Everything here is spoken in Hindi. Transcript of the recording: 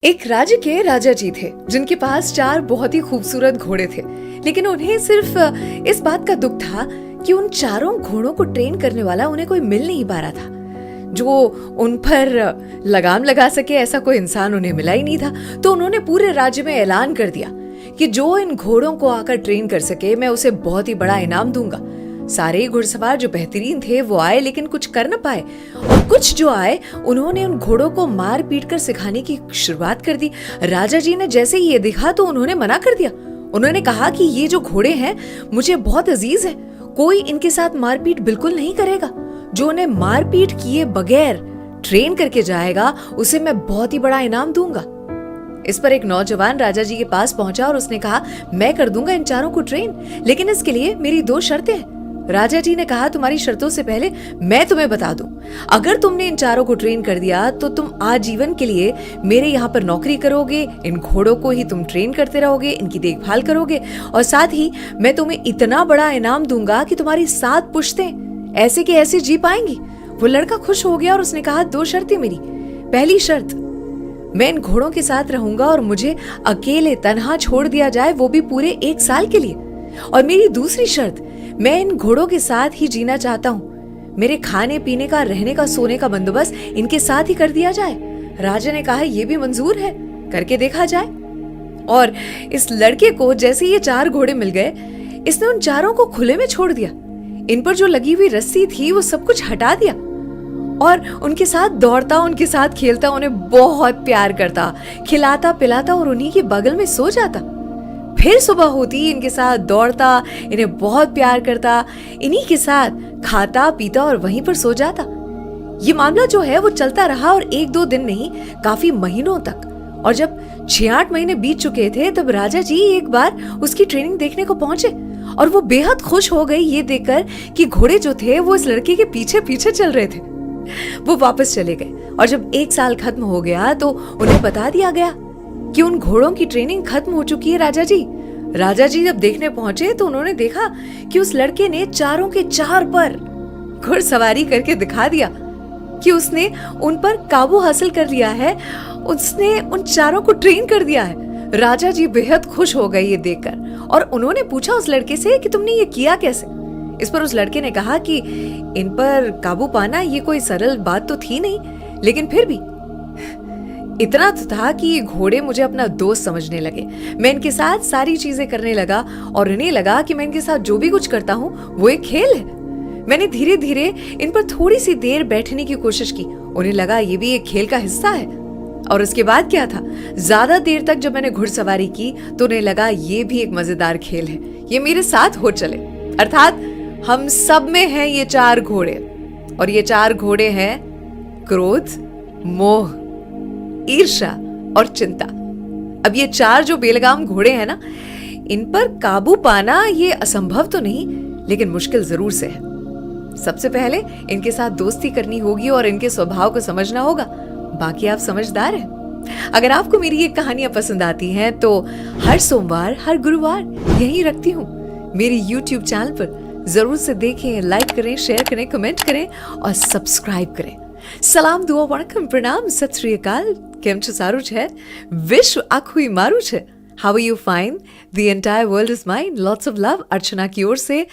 एक राज्य के राजा जी थे जिनके पास 4 बहुत ही खूबसूरत घोड़े थे, लेकिन उन्हें सिर्फ इस बात का दुख था कि उन चारों घोड़ों को ट्रेन करने वाला उन्हें कोई मिल नहीं पा रहा था जो उन पर लगाम लगा सके। ऐसा कोई इंसान उन्हें मिला ही नहीं था। तो उन्होंने पूरे राज्य में ऐलान कर दिया कि जो इन घोड़ों को आकर ट्रेन कर सके मैं उसे बहुत ही बड़ा इनाम दूंगा। सारे घुड़सवार जो बेहतरीन थे वो आए, लेकिन कुछ कर न पाए, और कुछ जो आए उन्होंने उन घोड़ों को मार पीट कर सिखाने की शुरुआत कर दी। राजा जी ने जैसे ही ये देखा तो उन्होंने मना कर दिया। उन्होंने कहा कि ये जो घोड़े हैं मुझे बहुत अजीज है, कोई इनके साथ मारपीट बिल्कुल नहीं करेगा। जो उन्हें मारपीट किए बगैर ट्रेन करके जाएगा उसे मैं बहुत ही बड़ा इनाम दूंगा। इस पर एक नौजवान राजा जी के पास पहुंचा और उसने कहा, मैं कर दूंगा इन चारों को ट्रेन, लेकिन इसके लिए मेरी 2 शर्तें हैं। राजा जी ने कहा, तुम्हारी शर्तों से पहले मैं तुम्हें बता दूं, अगर तुमने इन चारों को ट्रेन कर दिया तो तुम आजीवन के लिए मेरे यहाँ पर नौकरी करोगे, इन घोड़ों को ही तुम ट्रेन करते रहोगे, इनकी देखभाल करोगे, और साथ ही मैं तुम्हें इतना बड़ा इनाम दूंगा कि तुम्हारी 7 पुश्तें ऐसे के ऐसे जी पाएंगी। वो लड़का खुश हो गया और उसने कहा, 2 शर्तें मेरी। पहली शर्त, मैं इन घोड़ों के साथ रहूंगा और मुझे अकेले तन्हा छोड़ दिया जाए, वो भी पूरे 1 साल के लिए। और मेरी दूसरी शर्त, मैं इन घोड़ों के साथ ही जीना चाहता हूँ, मेरे खाने पीने का, रहने का, सोने का बंदोबस्त इनके साथ ही कर दिया जाए। राजा ने कहा, यह भी मंजूर है, करके देखा जाए। और इस लड़के को जैसे ये 4 घोड़े मिल गए, इसने उन चारों को खुले में छोड़ दिया। इन पर जो लगी हुई रस्सी थी वो सब कुछ हटा दिया और उनके साथ दौड़ता, उनके साथ खेलता, उन्हें बहुत प्यार करता, खिलाता पिलाता और उन्हीं के बगल में सो जाता। फिर सुबह होती इनके साथ दौड़ता, इन्हें बहुत प्यार करता, इन्हीं के साथ खाता पीता और वहीं पर सो जाता। ये मामला जो है वो चलता रहा, और 1-2 दिन नहीं, काफी महीनों तक। और जब 6-8 महीने बीत चुके थे तब राजा जी एक बार उसकी ट्रेनिंग देखने को पहुंचे, और वो बेहद खुश हो गई ये देखकर कि घोड़े जो थे वो इस लड़के के पीछे पीछे चल रहे थे। वो वापस चले गए, और जब 1 साल खत्म हो गया तो उन्हें बता दिया गया कि उन घोड़ों की ट्रेनिंग खत्म हो चुकी है। राजा जी जब देखने पहुंचे तो उन्होंने देखा कि उस लड़के ने 4 के 4 पर घुड़सवारी करके दिखा दिया कि उसने उन पर काबू हासिल कर लिया है, उसने उन 4 को ट्रेन कर दिया है। राजा जी बेहद खुश हो गए ये देखकर, और उन्होंने पूछा उस लड़के से कि तुमने ये किया कैसे। इस पर उस लड़के ने कहा कि इन पर काबू पाना ये कोई सरल बात तो थी नहीं, लेकिन फिर भी इतना तो था कि ये घोड़े मुझे अपना दोस्त समझने लगे। मैं इनके साथ सारी चीजें करने लगा और इन्हें लगा कि मैं इनके साथ जो भी कुछ करता हूँ वो एक खेल है। मैंने धीरे धीरे इन पर थोड़ी सी देर बैठने की कोशिश की, उन्हें लगा ये भी एक खेल का हिस्सा है। और उसके बाद क्या था, ज्यादा देर तक जब मैंने घुड़सवारी की तो उन्हें लगा ये भी एक मजेदार खेल है, ये मेरे साथ हो चले। अर्थात हम सब में हैं ये 4 घोड़े, और ये 4 घोड़े हैं क्रोध, मोह, ईर्ष्या और चिंता। अब ये 4 जो बेलगाम घोड़े हैं ना, इन पर काबू पाना ये असंभव तो नहीं, लेकिन मुश्किल जरूर से है। सबसे पहले इनके साथ दोस्ती करनी होगी और इनके स्वभाव को समझना होगा। बाकी आप समझदार हैं। अगर आपको मेरी ये कहानियां पसंद आती हैं तो हर सोमवार, हर गुरुवार यहीं रखती हूँ मेरी YouTube चैनल पर। जरूर से देखें, लाइक करें, शेयर करें, कमेंट करें और सब्सक्राइब करें। सलाम, दुआ, वणकम, प्रणाम, सत श्री अकाल। केम छो सारू छे? विश्व आखुई मारू छे। How are you fine? The entire world is mine. Lots of love. अर्चना की ओर से